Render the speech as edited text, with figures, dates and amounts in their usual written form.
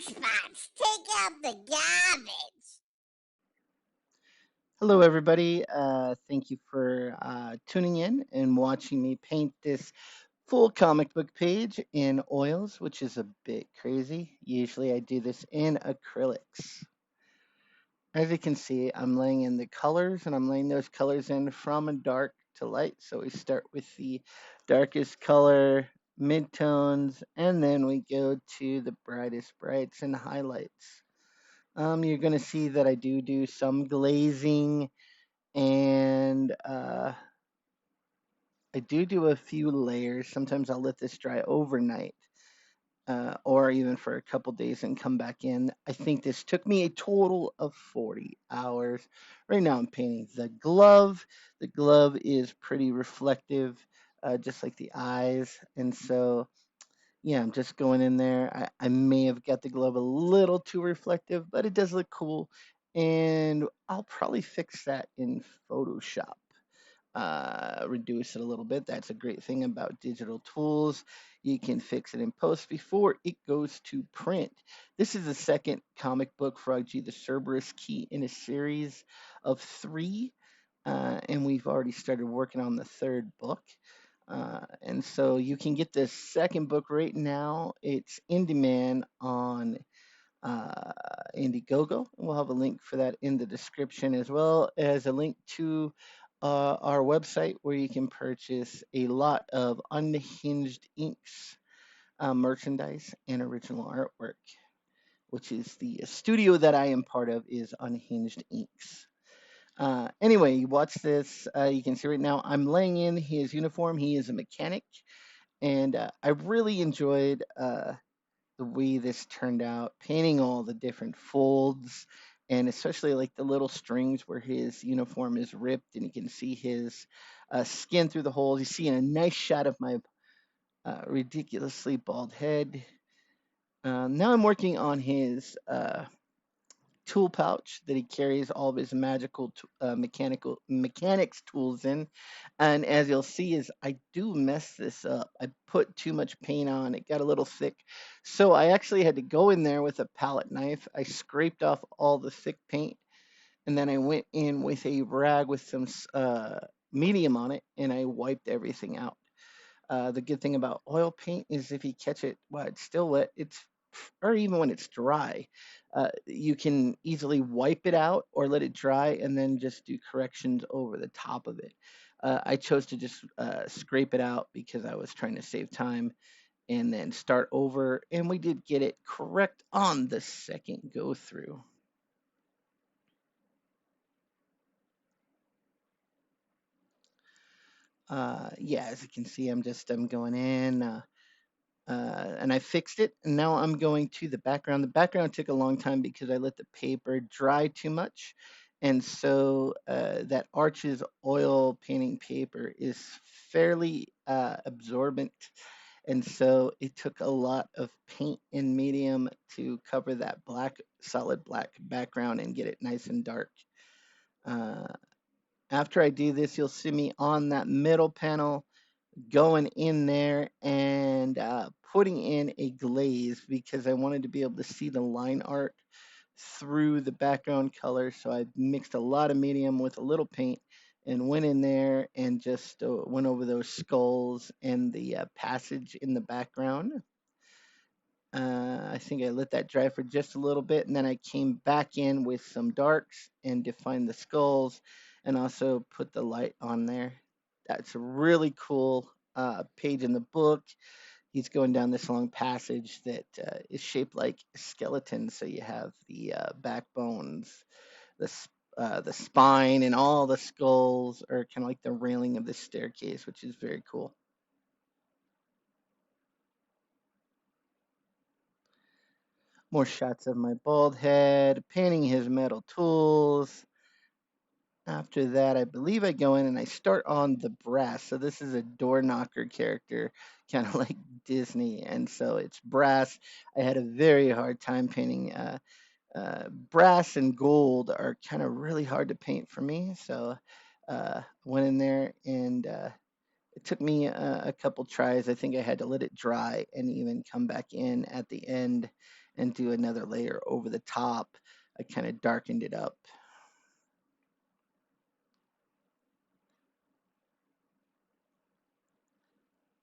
blank spots. Take out the garbage. Hello, everybody. Thank you for tuning in and watching me paint this full comic book page in oils, which is a bit crazy. Usually I do this in acrylics. As you can see, I'm laying in the colors and I'm laying those colors in from dark to light. So we start with the darkest color, midtones, and then we go to the brightest brights and highlights. You're going to see that I do some glazing and I do a few layers. Sometimes I'll let this dry overnight, or even for a couple days and come back in. I think this took me a total of 40 hours. Right now I'm painting the glove. The glove is pretty reflective, just like the eyes, and so yeah, I'm just going in there. I may have got the glove a little too reflective, but it does look cool, and I'll probably fix that in Photoshop, reduce it a little bit. That's a great thing about digital tools. You can fix it in post before it goes to print. This is the second comic book for IG the Cerberus Key in a series of three, and we've already started working on the third book. And so you can get the second book right now. It's in demand on uh, Indiegogo. We'll have a link for that in the description, as well as a link to our website where you can purchase a lot of Unhinged Inks merchandise and original artwork, which is the studio that I am part of is Unhinged Inks. Anyway, you watch this. You can see right now I'm laying in his uniform. He is a mechanic, and I really enjoyed the way this turned out, painting all the different folds, and especially like the little strings where his uniform is ripped and you can see his skin through the holes. You see a nice shot of my ridiculously bald head. Now I'm working on his tool pouch that he carries all of his magical mechanical mechanics tools in, and as you'll see is I do mess this up. I put too much paint on, it got a little thick, so I actually had to go in there with a palette knife. I scraped off all the thick paint, and then I went in with a rag with some medium on it, and I wiped everything out. The good thing about oil paint is if you catch it while it's still wet, it's or even when it's dry, you can easily wipe it out or let it dry and then just do corrections over the top of it. I chose to just scrape it out because I was trying to save time and then start over, and we did get it correct on the second go through. Yeah, as you can see, I'm going in. And I fixed it. And now I'm going to the background. The background took a long time because I let the paper dry too much. And so that Arches oil painting paper is fairly absorbent. And so it took a lot of paint and medium to cover that solid black background and get it nice and dark. Uh, After I do this, you'll see me on that middle panel going in there and putting in a glaze because I wanted to be able to see the line art through the background color. So I mixed a lot of medium with a little paint and went in there and just went over those skulls and the passage in the background. I think I let that dry for just a little bit, and then I came back in with some darks and defined the skulls and also put the light on there. That's a really cool page in the book. He's going down this long passage that is shaped like a skeleton. So you have the backbones, the spine, and all the skulls are kind of like the railing of the staircase, which is very cool. More shots of my bald head, painting his metal tools. After that, I believe I go in and I start on the brass. So this is a door knocker character, kind of like Disney, and so it's brass. I had a very hard time painting. Brass and gold are kind of really hard to paint for me, so went in there and it took me a couple tries. I think I had to let it dry and even come back in at the end and do another layer over the top. I kind of darkened it up